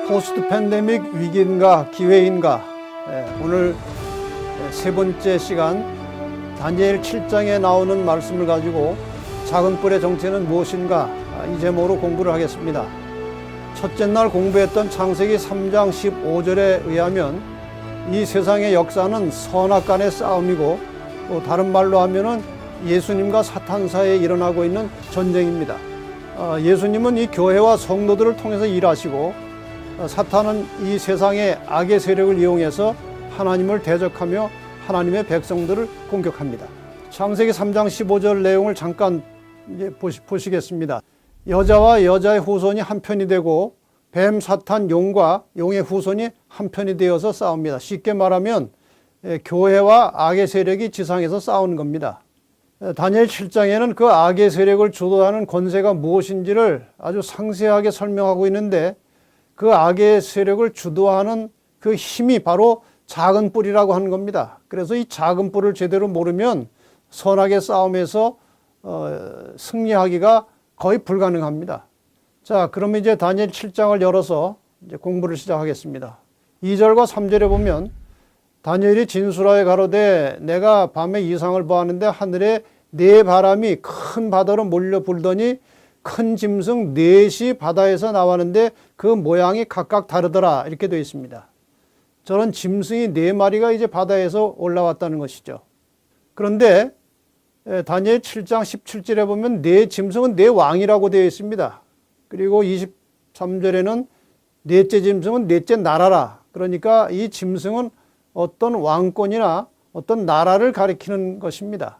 포스트 팬데믹 위기인가 기회인가, 오늘 세 번째 시간 다니엘 7장에 나오는 말씀을 가지고 작은 뿔의 정체는 무엇인가, 이 제목으로 공부를 하겠습니다. 첫째 날 공부했던 창세기 3장 15절에 의하면 이 세상의 역사는 선악간의 싸움이고, 또 다른 말로 하면은 예수님과 사탄 사이에 일어나고 있는 전쟁입니다. 예수님은 이 교회와 성도들을 통해서 일하시고, 사탄은 이 세상의 악의 세력을 이용해서 하나님을 대적하며 하나님의 백성들을 공격합니다. 창세기 3장 15절 내용을 잠깐 이제 보시겠습니다. 여자와 여자의 후손이 한편이 되고 뱀, 사탄, 용과 용의 후손이 한편이 되어서 싸웁니다. 쉽게 말하면 교회와 악의 세력이 지상에서 싸우는 겁니다. 다니엘 7장에는 그 악의 세력을 주도하는 권세가 무엇인지를 아주 상세하게 설명하고 있는데, 그 악의 세력을 주도하는 그 힘이 바로 작은 뿔이라고 하는 겁니다. 그래서 이 작은 뿔을 제대로 모르면 선악의 싸움에서 승리하기가 거의 불가능합니다. 자, 그러면 이제 다니엘 7장을 열어서 이제 공부를 시작하겠습니다. 2절과 3절에 보면 다니엘이 진술하여 가로되 내가 밤에 이상을 보았는데 하늘에 네 바람이 큰 바다로 몰려 불더니 큰 짐승 넷이 바다에서 나왔는데 그 모양이 각각 다르더라, 이렇게 되어 있습니다. 저런 짐승이 네 마리가 이제 바다에서 올라왔다는 것이죠. 그런데 다니엘 7장 17절에 보면 네 짐승은 네 왕이라고 되어 있습니다. 그리고 23절에는 넷째 짐승은 넷째 나라라. 그러니까 이 짐승은 어떤 왕권이나 어떤 나라를 가리키는 것입니다.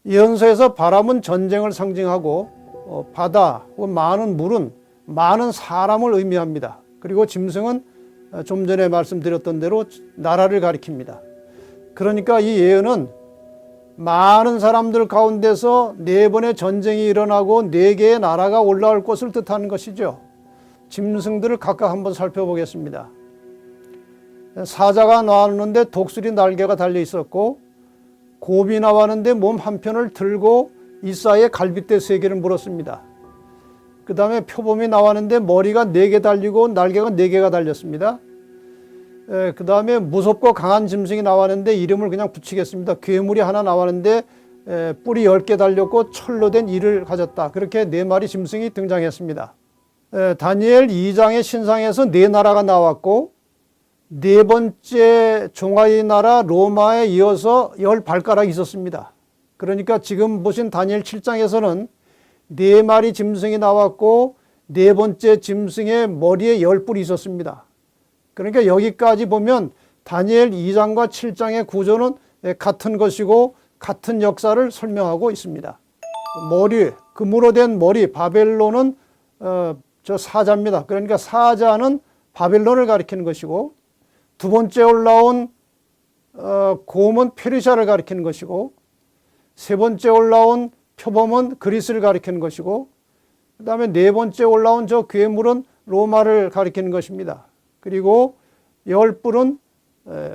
예언서에서 바람은 전쟁을 상징하고, 바다 혹은 많은 물은 많은 사람을 의미합니다. 그리고 짐승은 좀 전에 말씀드렸던 대로 나라를 가리킵니다. 그러니까 이 예언은 많은 사람들 가운데서 네 번의 전쟁이 일어나고 네 개의 나라가 올라올 것을 뜻하는 것이죠. 짐승들을 각각 한번 살펴보겠습니다. 사자가 나왔는데 독수리 날개가 달려 있었고, 곰이 나왔는데 몸 한편을 들고 이사이에 갈빗대 3개를 물었습니다. 그 다음에 표범이 나왔는데 머리가 4개 달리고 날개가 4개가 달렸습니다. 그 다음에 무섭고 강한 짐승이 나왔는데 이름을 그냥 붙이겠습니다. 괴물이 하나 나왔는데 뿔이 10개 달렸고 철로 된 이를 가졌다. 그렇게 4마리 짐승이 등장했습니다. 다니엘 2장의 신상에서 4나라가 나왔고, 4번째 종아리 나라 로마에 이어서 10발가락이 있었습니다. 그러니까 지금 보신 다니엘 7장에서는 4마리 짐승이 나왔고 4번째 짐승의 머리에 10뿔이 있었습니다. 그러니까 여기까지 보면 다니엘 2장과 7장의 구조는 같은 것이고 같은 역사를 설명하고 있습니다. 머리, 금으로 된 머리, 바벨론은 저 사자입니다. 그러니까 사자는 바벨론을 가리키는 것이고, 두 번째 올라온 곰은 페르시아를 가리키는 것이고, 세 번째 올라온 표범은 그리스를 가리키는 것이고, 그 다음에 네 번째 올라온 저 괴물은 로마를 가리키는 것입니다. 그리고 10뿔은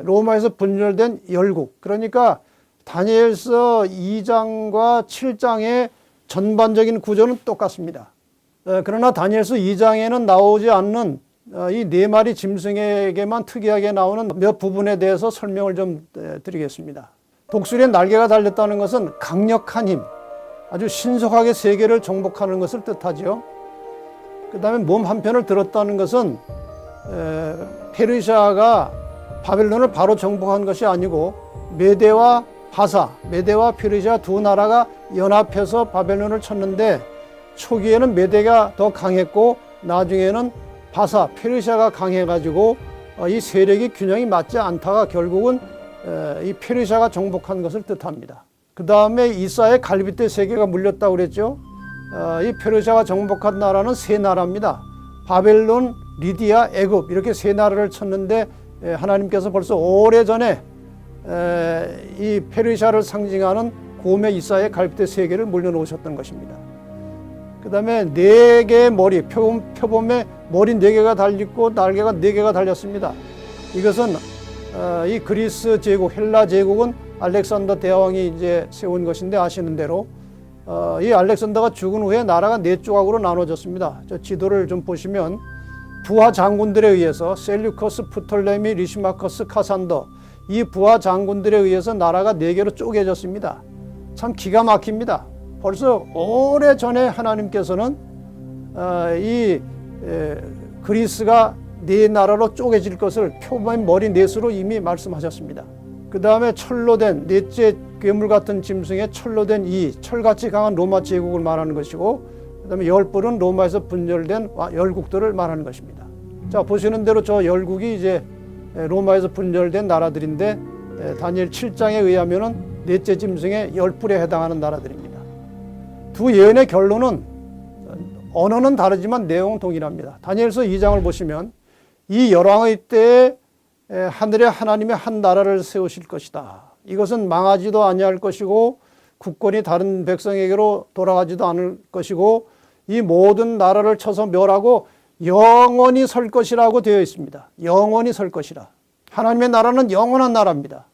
로마에서 분열된 열국. 그러니까 다니엘서 2장과 7장의 전반적인 구조는 똑같습니다. 그러나 다니엘서 2장에는 나오지 않는 이 4마리 짐승에게만 특이하게 나오는 몇 부분에 대해서 설명을 좀 드리겠습니다. 독수리에 날개가 달렸다는 것은 강력한 힘, 아주 신속하게 세계를 정복하는 것을 뜻하죠. 그 다음에 몸 한편을 들었다는 것은 페르시아가 바벨론을 바로 정복한 것이 아니고 메대와 바사, 메대와 페르시아 두 나라가 연합해서 바벨론을 쳤는데, 초기에는 메대가 더 강했고 나중에는 바사, 페르시아가 강해가지고 이 세력이 균형이 맞지 않다가 결국은 이 페르시아가 정복한 것을 뜻합니다. 그 다음에 이사의 갈빗대 3개가 물렸다고 그랬죠. 이 페르시아가 정복한 나라는 3나라입니다. 바벨론, 리디아, 애굽, 이렇게 3나라를 쳤는데 하나님께서 벌써 오래전에 이 페르시아를 상징하는 곰의 이사의 갈빗대 3개를 물려놓으셨던 것입니다. 그 다음에 4개의 머리, 표범의 머리 4개가 달렸고 날개가 4개가 달렸습니다. 이것은 이 그리스 제국, 헬라 제국은 알렉산더 대왕이 이제 세운 것인데, 아시는 대로 이 알렉산더가 죽은 후에 나라가 네 조각으로 나눠졌습니다. 저 지도를 좀 보시면 부하 장군들에 의해서 셀류커스, 프톨레미, 리시마커스, 카산더, 이 부하 장군들에 의해서 나라가 네 개로 쪼개졌습니다. 참 기가 막힙니다. 벌써 오래전에 하나님께서는 그리스가 네 나라로 쪼개질 것을 표범머리 넷으로 이미 말씀하셨습니다. 그 다음에 철로 된 넷째 괴물 같은 짐승의 철로 된 이 철같이 강한 로마 제국을 말하는 것이고, 그 다음에 열뿔은 로마에서 분열된 열국들을 말하는 것입니다. 자, 보시는 대로 저 열국이 이제 로마에서 분열된 나라들인데, 다니엘 7장에 의하면은 넷째 짐승의 열뿔에 해당하는 나라들입니다. 두 예언의 결론은 언어는 다르지만 내용은 동일합니다. 다니엘서 2장을 보시면 이 열왕의 때에 하늘에 하나님의 한 나라를 세우실 것이다. 이것은 망하지도 아니할 것이고 국권이 다른 백성에게로 돌아가지도 않을 것이고 이 모든 나라를 쳐서 멸하고 영원히 설 것이라고 되어 있습니다. 영원히 설 것이라. 하나님의 나라는 영원한 나라입니다.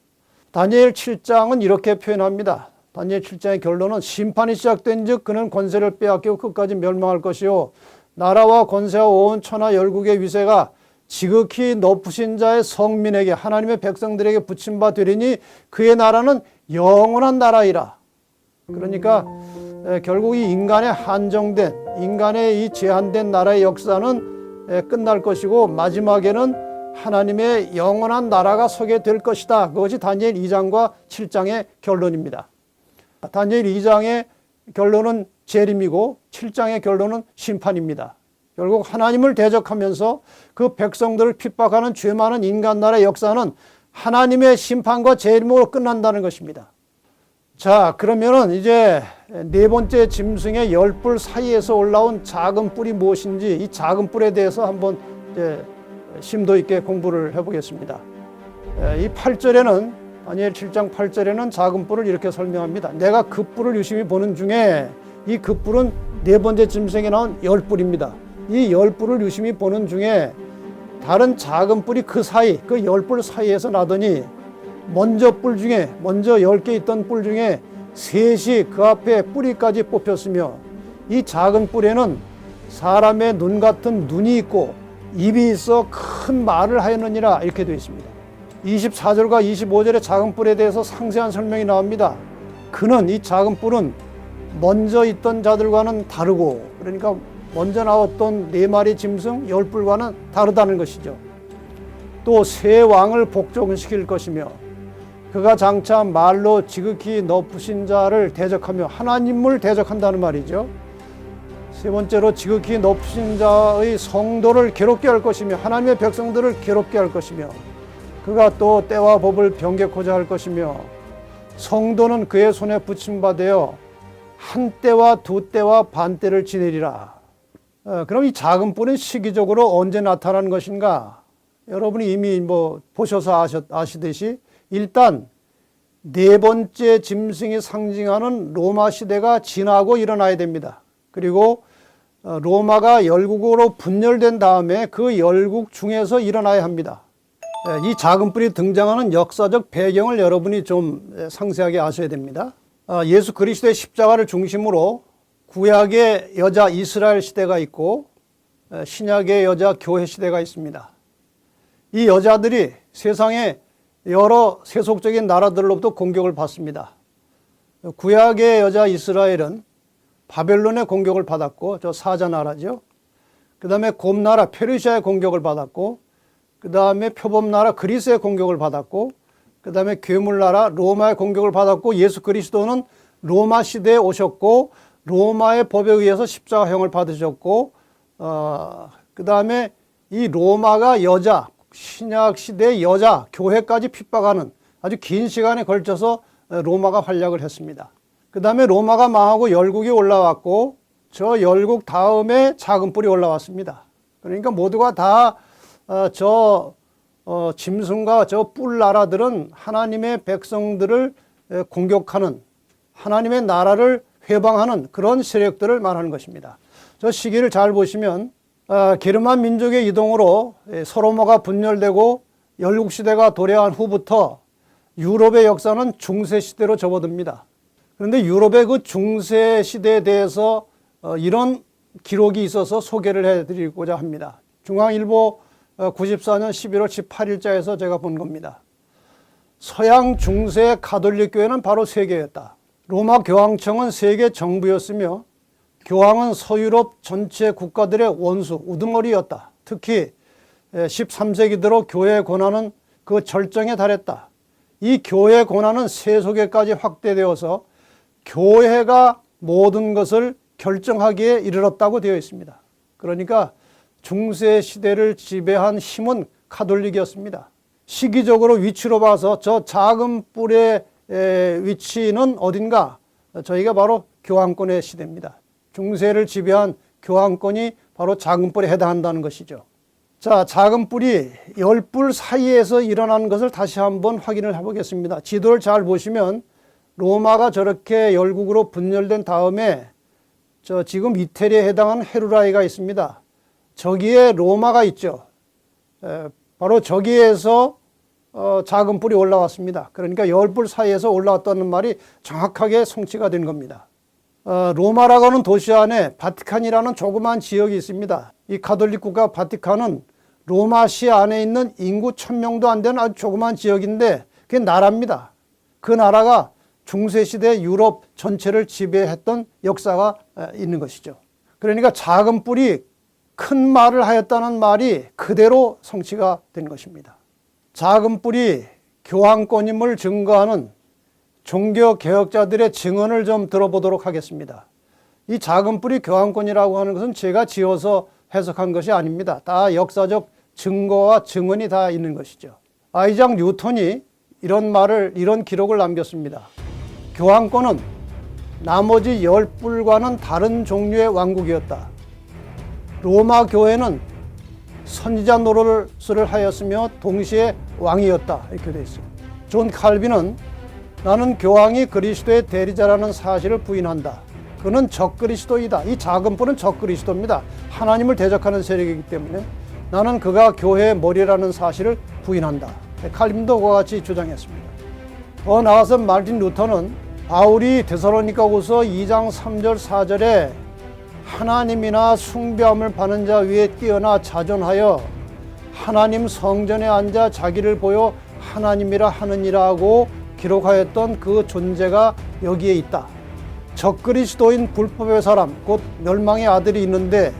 다니엘 7장은 이렇게 표현합니다. 다니엘 7장의 결론은 심판이 시작된 즉 그는 권세를 빼앗기고 끝까지 멸망할 것이요 나라와 권세와 온 천하 열국의 위세가 지극히 높으신 자의 성민에게 하나님의 백성들에게 붙임 바 되리니 그의 나라는 영원한 나라이라. 그러니까 결국 이 인간의 한정된, 인간의 이 제한된 나라의 역사는 끝날 것이고 마지막에는 하나님의 영원한 나라가 서게 될 것이다. 그것이 다니엘 2장과 7장의 결론입니다. 다니엘 2장의 결론은 재림이고 7장의 결론은 심판입니다. 결국 하나님을 대적하면서 그 백성들을 핍박하는 죄 많은 인간 나라의 역사는 하나님의 심판과 재림으로 끝난다는 것입니다. 자, 그러면은 이제 네 번째 짐승의 열뿔 사이에서 올라온 작은 뿔이 무엇인지 이 작은 뿔에 대해서 한번 이제 심도 있게 공부를 해보겠습니다. 이 8절에는 다니엘 7장 8절에는 작은 뿔을 이렇게 설명합니다. 내가 그 뿔을 유심히 보는 중에 이 그 뿔은 네 번째 짐승에 나온 열뿔입니다. 이 열뿔을 유심히 보는 중에 다른 작은 뿔이 그 사이, 그 열뿔 사이에서 나더니 먼저 10개 있던 뿔 중에 셋이 그 앞에 뿌리까지 뽑혔으며 이 작은 뿔에는 사람의 눈 같은 눈이 있고 입이 있어 큰 말을 하였느니라 이렇게 되어 있습니다. 24절과 25절의 작은 뿔에 대해서 상세한 설명이 나옵니다. 그는 이 작은 뿔은 먼저 있던 자들과는 다르고 그러니까 먼저 나왔던 네 마리 짐승 열뿔과는 다르다는 것이죠. 또 새 왕을 복종시킬 것이며 그가 장차 말로 지극히 높으신 자를 대적하며 하나님을 대적한다는 말이죠. 세 번째로 지극히 높으신 자의 성도를 괴롭게 할 것이며 하나님의 백성들을 괴롭게 할 것이며 그가 또 때와 법을 변개코자 할 것이며 성도는 그의 손에 붙임받아 한 때와 두 때와 반 때를 지내리라. 그럼 이 작은 뿔은 시기적으로 언제 나타나는 것인가? 여러분이 이미 보셔서 아시듯이 일단 네 번째 짐승이 상징하는 로마 시대가 지나고 일어나야 됩니다. 그리고 로마가 열국으로 분열된 다음에 그 열국 중에서 일어나야 합니다. 이 작은 뿔이 등장하는 역사적 배경을 여러분이 좀 상세하게 아셔야 됩니다. 예수 그리스도의 십자가를 중심으로 구약의 여자 이스라엘 시대가 있고 신약의 여자 교회 시대가 있습니다. 이 여자들이 세상의 여러 세속적인 나라들로부터 공격을 받습니다. 구약의 여자 이스라엘은 바벨론의 공격을 받았고 저 사자 나라죠. 그 다음에 곰나라 페르시아의 공격을 받았고 그 다음에 표범나라 그리스의 공격을 받았고 그 다음에 괴물나라 로마의 공격을 받았고 예수 그리스도는 로마 시대에 오셨고 로마의 법에 의해서 십자가형을 받으셨고 그 다음에 이 로마가 여자 신약 시대의 여자 교회까지 핍박하는 아주 긴 시간에 걸쳐서 로마가 활약을 했습니다. 그 다음에 로마가 망하고 열국이 올라왔고 저 열국 다음에 작은 뿔이 올라왔습니다. 그러니까 모두가 다 짐승과 저 뿔 나라들은 하나님의 백성들을 공격하는 하나님의 나라를 회방하는 그런 세력들을 말하는 것입니다. 저 시기를 잘 보시면 게르만 민족의 이동으로 소로마가 분열되고 열국시대가 도래한 후부터 유럽의 역사는 중세시대로 접어듭니다. 그런데 유럽의 그 중세 시대에 대해서 이런 기록이 있어서 소개를 해드리고자 합니다. 중앙일보 94년 11월 18일자에서 제가 본 겁니다. 서양 중세 가톨릭 교회는 바로 세 개였다. 로마 교황청은 세계 정부였으며 교황은 서유럽 전체 국가들의 원수, 우두머리였다. 특히 13세기 들어 교회의 권한은 그 절정에 달했다. 이 교회의 권한은 세속에까지 확대되어서 교회가 모든 것을 결정하기에 이르렀다고 되어 있습니다. 그러니까 중세 시대를 지배한 힘은 가톨릭이었습니다. 시기적으로 위치로 봐서 저 작은 뿔의 위치는 어딘가? 저희가 바로 교황권의 시대입니다. 중세를 지배한 교황권이 바로 작은 뿔에 해당한다는 것이죠. 자, 작은 뿔이 10뿔 사이에서 일어난 것을 다시 한번 확인을 해보겠습니다. 지도를 잘 보시면 로마가 저렇게 열국으로 분열된 다음에 지금 이태리에 해당하는 헤루라이가 있습니다. 저기에 로마가 있죠. 바로 저기에서 작은 뿔이 올라왔습니다. 그러니까 10뿔 사이에서 올라왔다는 말이 정확하게 성취가 된 겁니다. 로마라고 하는 도시 안에 바티칸이라는 조그만 지역이 있습니다. 이 가톨릭 국가 바티칸은 로마시 안에 있는 인구 1000명도 안 되는 아주 조그만 지역인데 그게 나라입니다. 그 나라가 중세시대 유럽 전체를 지배했던 역사가 있는 것이죠. 그러니까 작은 뿔이 큰 말을 하였다는 말이 그대로 성취가 된 것입니다. 작은 뿔이 교황권임을 증거하는 종교개혁자들의 증언을 좀 들어보도록 하겠습니다. 이 작은 뿔이 교황권이라고 하는 것은 제가 지어서 해석한 것이 아닙니다. 다 역사적 증거와 증언이 다 있는 것이죠. 아이작 뉴턴이 이런 기록을 남겼습니다. 교황권은 나머지 10뿔과는 다른 종류의 왕국이었다. 로마 교회는 선지자 노릇을 하였으며 동시에 왕이었다. 이렇게 되어 있습니다. 존 칼빈은 나는 교황이 그리스도의 대리자라는 사실을 부인한다. 그는 적그리스도이다. 이 작은 뿔은 적그리스도입니다. 하나님을 대적하는 세력이기 때문에 나는 그가 교회의 머리라는 사실을 부인한다. 칼빈도 그와 같이 주장했습니다. 더 나아가서 마르틴 루터는 바울이 데살로니가후서 2장 3절 4절에 하나님이나 숭배함을 받는 자 위에 뛰어나 자존하여 하나님 성전에 앉아 자기를 보여 하나님이라 하느니라 하고 기록하였던 그 존재가 여기에 있다. 적그리스도인 불법의 사람, 곧 멸망의 아들이 있는데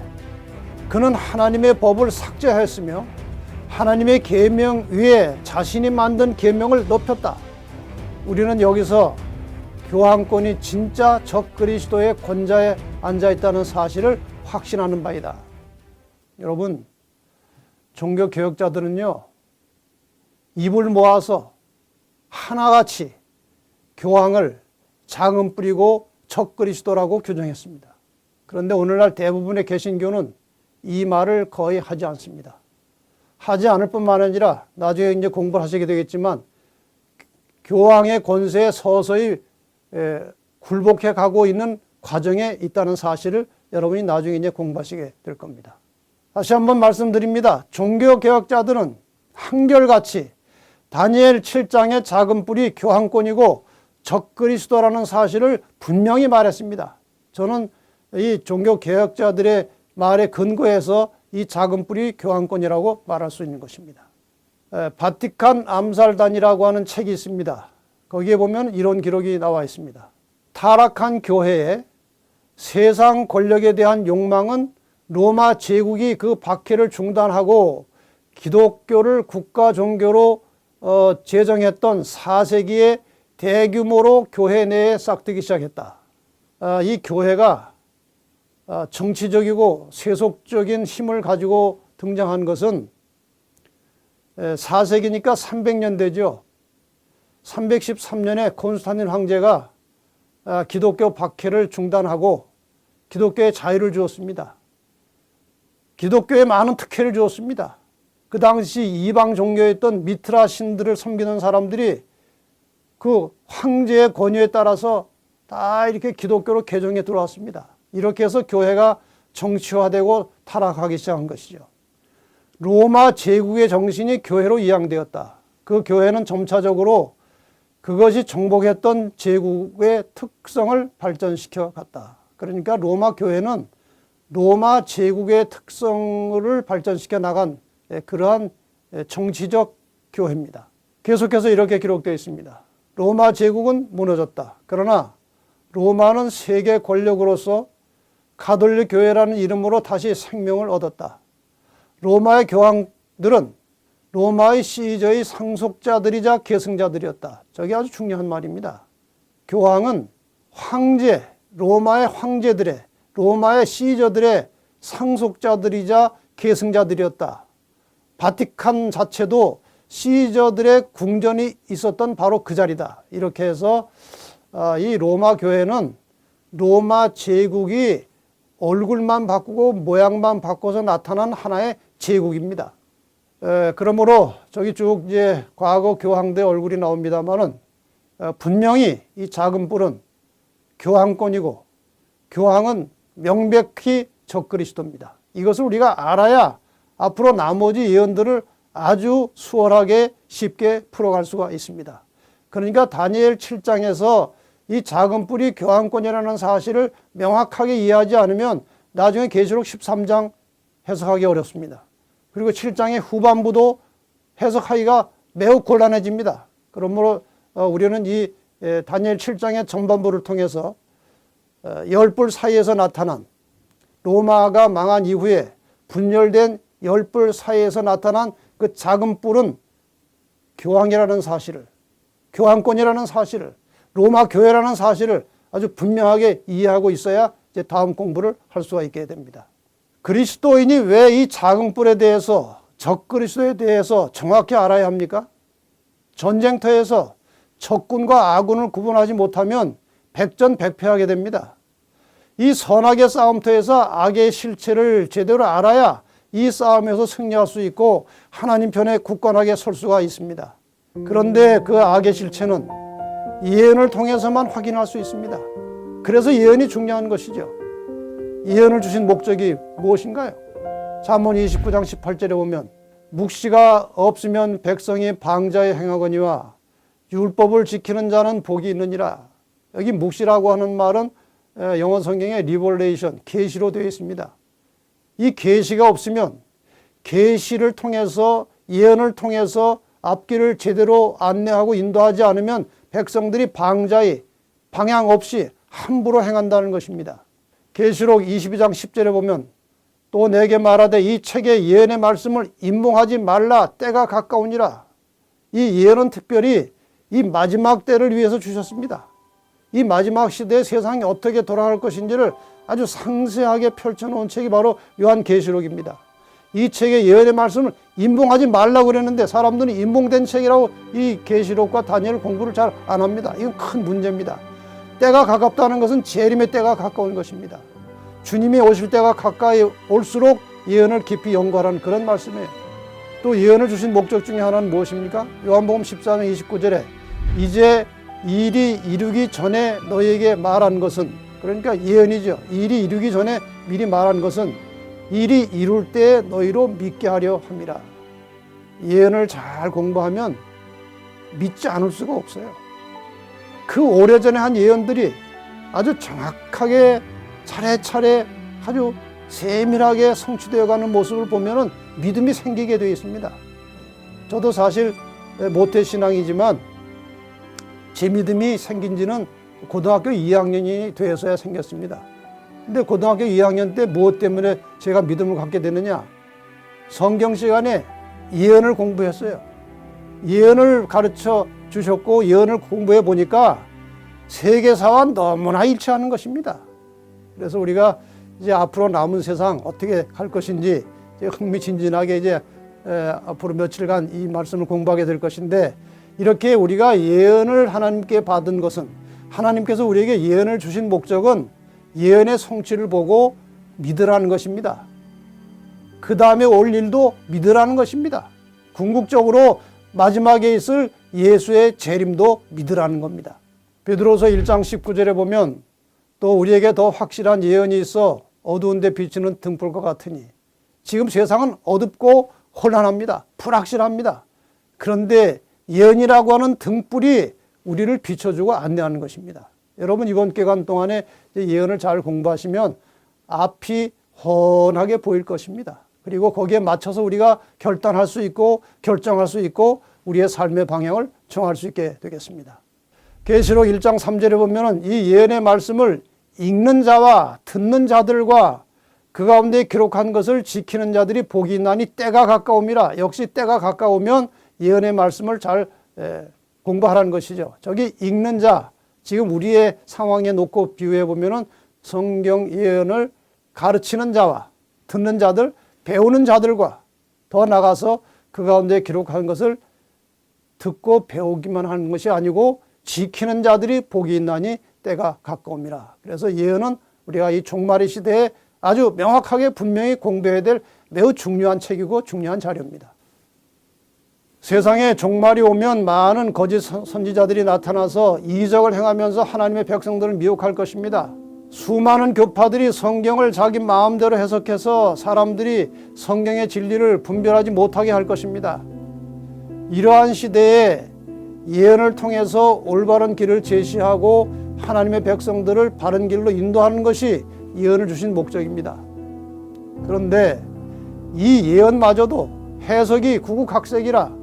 그는 하나님의 법을 삭제하였으며 하나님의 계명 위에 자신이 만든 계명을 높였다. 우리는 여기서 교황권이 진짜 적그리스도의 권좌에 앉아있다는 사실을 확신하는 바이다. 여러분, 종교개혁자들은요, 입을 모아서 하나같이 교황을 작은 뿔이고 적그리스도라고 규정했습니다. 그런데 오늘날 대부분의 개신교는 이 말을 거의 하지 않습니다. 하지 않을 뿐만 아니라 나중에 이제 공부를 하시게 되겠지만 교황의 권세에 서서히 굴복해 가고 있는 과정에 있다는 사실을 여러분이 나중에 이제 공부하시게 될 겁니다. 다시 한번 말씀드립니다. 종교개혁자들은 한결같이 다니엘 7장의 작은 뿔이 교황권이고 적그리스도라는 사실을 분명히 말했습니다. 저는 이 종교개혁자들의 말에 근거해서 이 작은 뿔이 교황권이라고 말할 수 있는 것입니다. 바티칸 암살단이라고 하는 책이 있습니다. 거기에 보면 이런 기록이 나와 있습니다. 타락한 교회의 세상 권력에 대한 욕망은 로마 제국이 그 박해를 중단하고 기독교를 국가 종교로 제정했던 4세기에 대규모로 교회 내에 싹트기 시작했다. 이 교회가 정치적이고 세속적인 힘을 가지고 등장한 것은 4세기니까 300년 되죠. 313년에 콘스탄틴 황제가 기독교 박해를 중단하고 기독교에 자유를 주었습니다. 기독교에 많은 특혜를 주었습니다. 그 당시 이방 종교였던 미트라 신들을 섬기는 사람들이 그 황제의 권유에 따라서 다 이렇게 기독교로 개종해 들어왔습니다. 이렇게 해서 교회가 정치화되고 타락하기 시작한 것이죠. 로마 제국의 정신이 교회로 이양되었다. 그 교회는 점차적으로 그것이 정복했던 제국의 특성을 발전시켜 갔다. 그러니까 로마 교회는 로마 제국의 특성을 발전시켜 나간 그러한 정치적 교회입니다. 계속해서 이렇게 기록되어 있습니다. 로마 제국은 무너졌다. 그러나 로마는 세계 권력으로서 가톨릭 교회라는 이름으로 다시 생명을 얻었다. 로마의 교황들은 로마의 시저의 상속자들이자 계승자들이었다. 저게 아주 중요한 말입니다. 교황은 황제, 로마의 황제들의, 로마의 시저들의 상속자들이자 계승자들이었다. 바티칸 자체도 시저들의 궁전이 있었던 바로 그 자리다. 이렇게 해서 이 로마 교회는 로마 제국이 얼굴만 바꾸고 모양만 바꿔서 나타난 하나의 제국입니다. 그러므로 저기 쭉 이제 과거 교황들 얼굴이 나옵니다만은 분명히 이 작은 뿔은 교황권이고 교황은 명백히 적그리스도입니다. 이것을 우리가 알아야 앞으로 나머지 예언들을 아주 수월하게 쉽게 풀어갈 수가 있습니다. 그러니까 다니엘 7장에서 이 작은 뿔이 교황권이라는 사실을 명확하게 이해하지 않으면 나중에 계시록 13장 해석하기 어렵습니다. 그리고 7장의 후반부도 해석하기가 매우 곤란해집니다. 그러므로 우리는 이 다니엘 7장의 전반부를 통해서 열뿔 사이에서 나타난 로마가 망한 이후에 분열된 열뿔 사이에서 나타난 그 작은 뿔은 교황이라는 사실을, 교황권이라는 사실을, 로마 교회라는 사실을 아주 분명하게 이해하고 있어야 이제 다음 공부를 할 수가 있게 됩니다. 그리스도인이 왜 이 작은 뿔에 대해서, 적그리스도에 대해서 정확히 알아야 합니까? 전쟁터에서 적군과 아군을 구분하지 못하면 백전백패하게 됩니다. 이 선악의 싸움터에서 악의 실체를 제대로 알아야 이 싸움에서 승리할 수 있고 하나님 편에 굳건하게 설 수가 있습니다. 그런데 그 악의 실체는 예언을 통해서만 확인할 수 있습니다. 그래서 예언이 중요한 것이죠. 예언을 주신 목적이 무엇인가요? 잠언 29장 18절에 보면 묵시가 없으면 백성이 방자에 행하거니와 율법을 지키는 자는 복이 있느니라. 여기 묵시라고 하는 말은 영어 성경에 리볼레이션, 계시로 되어 있습니다. 이 계시가 없으면 계시를 통해서 예언을 통해서 앞길을 제대로 안내하고 인도하지 않으면 백성들이 방자히 방향 없이 함부로 행한다는 것입니다. 계시록 22장 10절에 보면 또 내게 말하되 이 책의 예언의 말씀을 임몽하지 말라 때가 가까우니라. 이 예언은 특별히 이 마지막 때를 위해서 주셨습니다. 이 마지막 시대의 세상이 어떻게 돌아갈 것인지를 아주 상세하게 펼쳐놓은 책이 바로 요한계시록입니다. 이 책의 예언의 말씀을 임봉하지 말라고 그랬는데 사람들은 임봉된 책이라고 이 계시록과 다니엘 공부를 잘 안 합니다. 이건 큰 문제입니다. 때가 가깝다는 것은 재림의 때가 가까운 것입니다. 주님이 오실 때가 가까이 올수록 예언을 깊이 연구하라는 그런 말씀이에요. 또 예언을 주신 목적 중에 하나는 무엇입니까? 요한복음 14장 29절에 이제 일이 이루기 전에 너희에게 말한 것은, 그러니까 예언이죠. 일이 이루기 전에 미리 말한 것은 일이 이룰 때 너희로 믿게 하려 함이라. 예언을 잘 공부하면 믿지 않을 수가 없어요. 그 오래전에 한 예언들이 아주 정확하게 차례차례 아주 세밀하게 성취되어가는 모습을 보면은 믿음이 생기게 되어 있습니다. 저도 사실 모태신앙이지만 제 믿음이 생긴 지는 고등학교 2학년이 되어서야 생겼습니다. 근데 고등학교 2학년 때 무엇 때문에 제가 믿음을 갖게 되느냐? 성경 시간에 예언을 공부했어요. 예언을 가르쳐 주셨고 예언을 공부해 보니까 세계사와 너무나 일치하는 것입니다. 그래서 우리가 이제 앞으로 남은 세상 어떻게 할 것인지 흥미진진하게 이제 앞으로 며칠간 이 말씀을 공부하게 될 것인데, 이렇게 우리가 예언을 하나님께 받은 것은, 하나님께서 우리에게 예언을 주신 목적은 예언의 성취를 보고 믿으라는 것입니다. 그 다음에 올 일도 믿으라는 것입니다. 궁극적으로 마지막에 있을 예수의 재림도 믿으라는 겁니다. 베드로서 1장 19절에 보면 또 우리에게 더 확실한 예언이 있어 어두운 데 비치는 등불과 같으니, 지금 세상은 어둡고 혼란합니다. 불확실합니다. 그런데 예언이라고 하는 등불이 우리를 비춰주고 안내하는 것입니다. 여러분 이번 기간 동안에 예언을 잘 공부하시면 앞이 훤하게 보일 것입니다. 그리고 거기에 맞춰서 우리가 결단할 수 있고 결정할 수 있고 우리의 삶의 방향을 정할 수 있게 되겠습니다. 계시록 1장 3절에 보면은 이 예언의 말씀을 읽는 자와 듣는 자들과 그 가운데 기록한 것을 지키는 자들이 복이 있나니 때가 가까움이라. 역시 때가 가까우면 예언의 말씀을 잘 공부하라는 것이죠. 저기 읽는 자, 지금 우리의 상황에 놓고 비유해 보면은 성경 예언을 가르치는 자와 듣는 자들, 배우는 자들과 더 나가서 그 가운데 기록한 것을 듣고 배우기만 하는 것이 아니고 지키는 자들이 복이 있나니 때가 가까움이라. 그래서 예언은 우리가 이 종말의 시대에 아주 명확하게 분명히 공부해야 될 매우 중요한 책이고 중요한 자료입니다. 세상에 종말이 오면 많은 거짓 선지자들이 나타나서 이적을 행하면서 하나님의 백성들을 미혹할 것입니다. 수많은 교파들이 성경을 자기 마음대로 해석해서 사람들이 성경의 진리를 분별하지 못하게 할 것입니다. 이러한 시대에 예언을 통해서 올바른 길을 제시하고 하나님의 백성들을 바른 길로 인도하는 것이 예언을 주신 목적입니다. 그런데 이 예언마저도 해석이 구구각색이라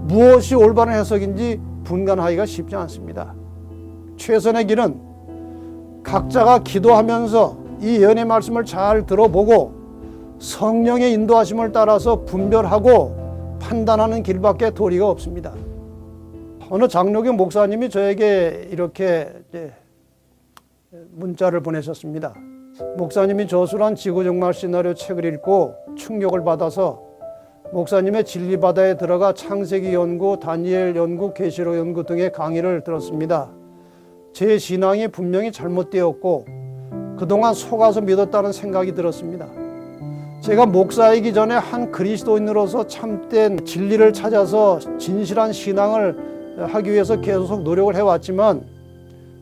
무엇이 올바른 해석인지 분간하기가 쉽지 않습니다. 최선의 길은 각자가 기도하면서 이 예언의 말씀을 잘 들어보고 성령의 인도하심을 따라서 분별하고 판단하는 길밖에 도리가 없습니다. 어느 장로교 목사님이 저에게 이렇게 문자를 보내셨습니다. 목사님이 저술한 지구종말 시나리오 책을 읽고 충격을 받아서 목사님의 진리바다에 들어가 창세기 연구, 다니엘 연구, 계시록 연구 등의 강의를 들었습니다. 제 신앙이 분명히 잘못되었고 그동안 속아서 믿었다는 생각이 들었습니다. 제가 목사이기 전에 한 그리스도인으로서 참된 진리를 찾아서 진실한 신앙을 하기 위해서 계속 노력을 해왔지만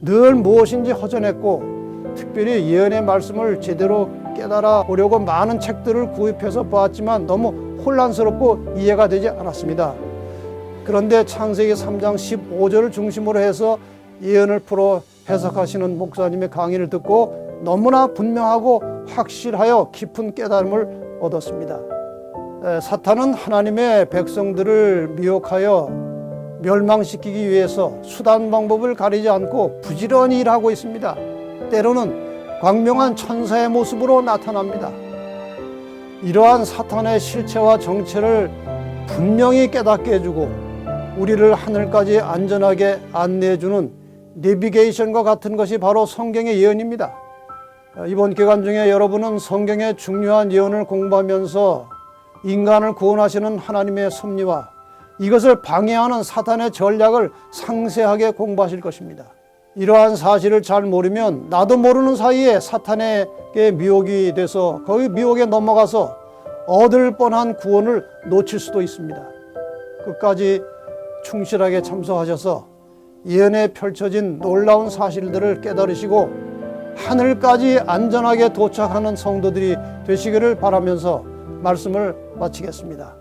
늘 무엇인지 허전했고 특별히 예언의 말씀을 제대로 깨달아 보려고 많은 책들을 구입해서 보았지만 너무 혼란스럽고 이해가 되지 않았습니다. 그런데 창세기 3장 15절을 중심으로 해서 예언을 풀어 해석하시는 목사님의 강의를 듣고 너무나 분명하고 확실하여 깊은 깨달음을 얻었습니다. 사탄은 하나님의 백성들을 미혹하여 멸망시키기 위해서 수단 방법을 가리지 않고 부지런히 일하고 있습니다. 때로는 광명한 천사의 모습으로 나타납니다. 이러한 사탄의 실체와 정체를 분명히 깨닫게 해주고 우리를 하늘까지 안전하게 안내해주는 내비게이션과 같은 것이 바로 성경의 예언입니다. 이번 기간 중에 여러분은 성경의 중요한 예언을 공부하면서 인간을 구원하시는 하나님의 섭리와 이것을 방해하는 사탄의 전략을 상세하게 공부하실 것입니다. 이러한 사실을 잘 모르면 나도 모르는 사이에 사탄에게 미혹이 돼서 거기 미혹에 넘어가서 얻을 뻔한 구원을 놓칠 수도 있습니다. 끝까지 충실하게 참석하셔서 예언에 펼쳐진 놀라운 사실들을 깨달으시고 하늘까지 안전하게 도착하는 성도들이 되시기를 바라면서 말씀을 마치겠습니다.